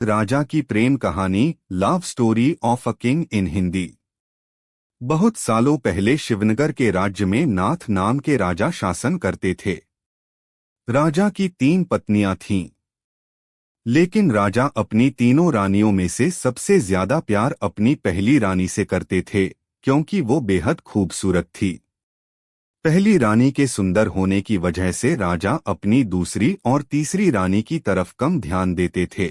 राजा की प्रेम कहानी love story of a king in Hindi. बहुत सालों पहले शिवनगर के राज्य में नाथ नाम के राजा शासन करते थे। राजा की 3 पत्नियां थीं, लेकिन राजा अपनी तीनों रानियों में से सबसे ज्यादा प्यार अपनी पहली रानी से करते थे, क्योंकि वो बेहद खूबसूरत थी। पहली रानी के सुंदर होने की वजह से राजा अपनी दूसरी और तीसरी रानी की तरफ कम ध्यान देते थे।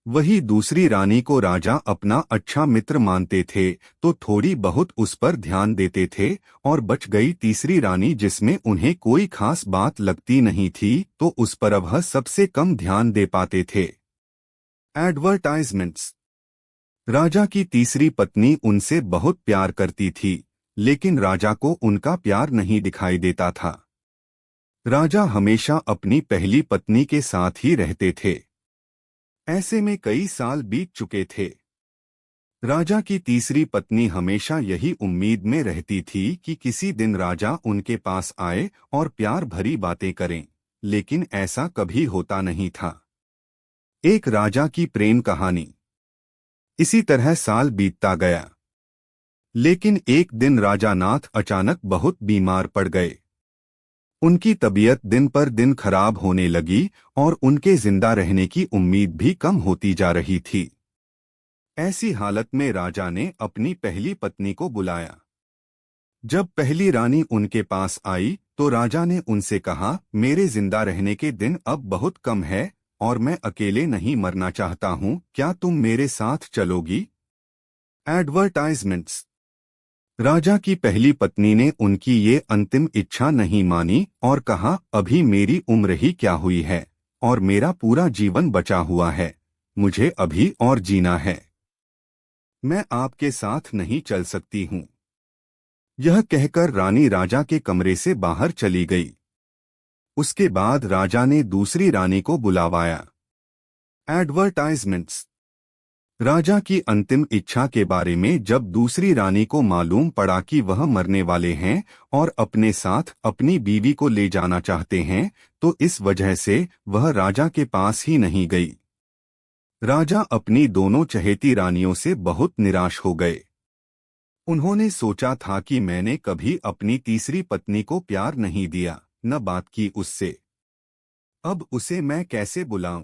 वही दूसरी रानी को राजा अपना अच्छा मित्र मानते थे, तो थोड़ी बहुत उस पर ध्यान देते थे, और बच गई तीसरी रानी जिसमें उन्हें कोई खास बात लगती नहीं थी, तो उस पर वह सबसे कम ध्यान दे पाते थे। एडवर्टाइजमेंट्स। राजा की तीसरी पत्नी उनसे बहुत प्यार करती थी, लेकिन राजा को उनका प्यार नहीं दिखाई देता था। राजा हमेशा अपनी पहली पत्नी के साथ ही रहते थे। ऐसे में कई साल बीत चुके थे। राजा की तीसरी पत्नी हमेशा यही उम्मीद में रहती थी कि किसी दिन राजा उनके पास आए और प्यार भरी बातें करें, लेकिन ऐसा कभी होता नहीं था। एक राजा की प्रेम कहानी। इसी तरह साल बीतता गया, लेकिन एक दिन राजा नाथ अचानक बहुत बीमार पड़ गए। उनकी तबीयत दिन पर दिन खराब होने लगी और उनके जिंदा रहने की उम्मीद भी कम होती जा रही थी। ऐसी हालत में राजा ने अपनी पहली पत्नी को बुलाया। जब पहली रानी उनके पास आई तो राजा ने उनसे कहा, मेरे जिंदा रहने के दिन अब बहुत कम है और मैं अकेले नहीं मरना चाहता हूँ, क्या तुम मेरे साथ चलोगी? एडवर्टाइजमेंट्स। राजा की पहली पत्नी ने उनकी ये अंतिम इच्छा नहीं मानी और कहा, अभी मेरी उम्र ही क्या हुई है और मेरा पूरा जीवन बचा हुआ है, मुझे अभी और जीना है, मैं आपके साथ नहीं चल सकती हूँ। यह कहकर रानी राजा के कमरे से बाहर चली गई। उसके बाद राजा ने दूसरी रानी को बुलावाया। एडवर्टाइजमेंट्स। राजा की अंतिम इच्छा के बारे में जब दूसरी रानी को मालूम पड़ा कि वह मरने वाले हैं और अपने साथ अपनी बीवी को ले जाना चाहते हैं, तो इस वजह से वह राजा के पास ही नहीं गई। राजा अपनी दोनों चहेती रानियों से बहुत निराश हो गए। उन्होंने सोचा था कि मैंने कभी अपनी तीसरी पत्नी को प्यार नहीं दिया, न बात की उससे, अब उसे मैं कैसे बुलाऊं?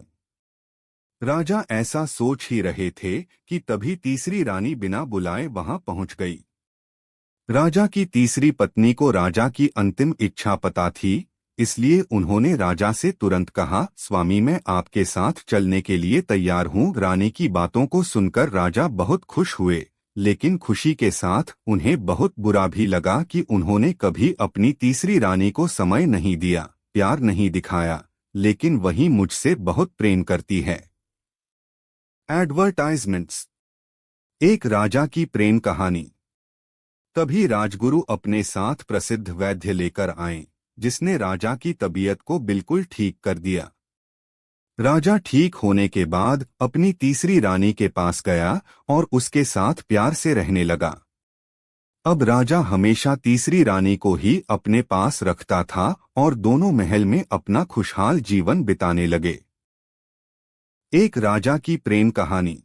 राजा ऐसा सोच ही रहे थे कि तभी तीसरी रानी बिना बुलाए वहां पहुंच गई। राजा की तीसरी पत्नी को राजा की अंतिम इच्छा पता थी, इसलिए उन्होंने राजा से तुरंत कहा, स्वामी मैं आपके साथ चलने के लिए तैयार हूँ। रानी की बातों को सुनकर राजा बहुत खुश हुए, लेकिन खुशी के साथ उन्हें बहुत बुरा भी लगा कि उन्होंने कभी अपनी तीसरी रानी को समय नहीं दिया, प्यार नहीं दिखाया, लेकिन वही मुझसे बहुत प्रेम करती है। एडवर्टाइजमेंट्स। एक राजा की प्रेम कहानी। तभी राजगुरु अपने साथ प्रसिद्ध वैद्य लेकर आए, जिसने राजा की तबीयत को बिल्कुल ठीक कर दिया। राजा ठीक होने के बाद अपनी तीसरी रानी के पास गया और उसके साथ प्यार से रहने लगा। अब राजा हमेशा तीसरी रानी को ही अपने पास रखता था और दोनों महल में अपना खुशहाल जीवन बिताने लगे। एक राजा की प्रेम कहानी।